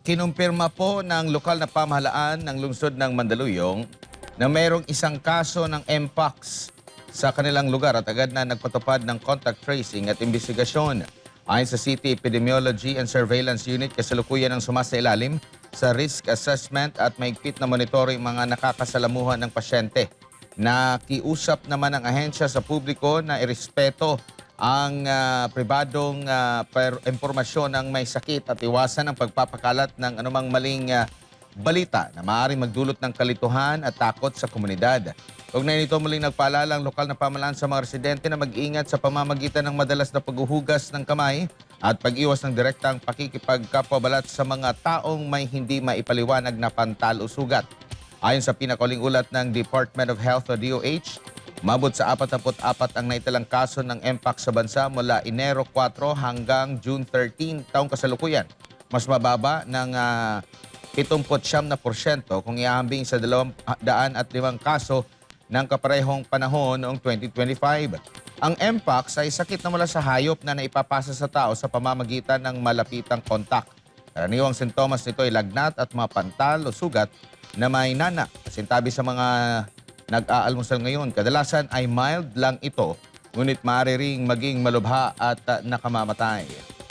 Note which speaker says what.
Speaker 1: Kinumpirma po ng lokal na pamahalaan ng lungsod ng Mandaluyong na mayroong isang kaso ng Mpox sa kanilang lugar at agad na nagpatupad ng contact tracing at investigasyon. Ayon sa City Epidemiology and Surveillance Unit, kasalukuyan ang sumasailalim sa risk assessment at mahigpit na monitoring mga nakakasalamuhan ng pasyente. Nakiusap naman ang ahensya sa publiko na irespeto ang pribadong impormasyon ng may sakit at iwasan ang pagpapakalat ng anumang maling balita na maaaring magdulot ng kalituhan at takot sa komunidad. Ugnay nito, muling nagpaalala ang lokal na pamahalaan sa mga residente na mag-ingat sa pamamagitan ng madalas na paghuhugas ng kamay at pag-iwas ng direktang pakikipagkapwabalat sa mga taong may hindi maipaliwanag na pantal o sugat. Ayon sa pinakahuling ulat ng Department of Health o DOH, umabot sa 44 ang naitalang kaso ng Mpox sa bansa mula Enero 4 hanggang June 13 taong kasalukuyan. Mas mababa ng 79% kung ihahambing sa 205 kaso ng kaparehong panahon noong 2025. Ang Mpox ay sakit na mula sa hayop na naipapasa sa tao sa pamamagitan ng malapitang kontak. Karaniwang sintomas nito ay lagnat at mga pantal o sugat na may nana. Kasintabi sa mga nag-aalmusal ngayon, kadalasan ay mild lang ito, ngunit maaari ring maging malubha at nakamamatay.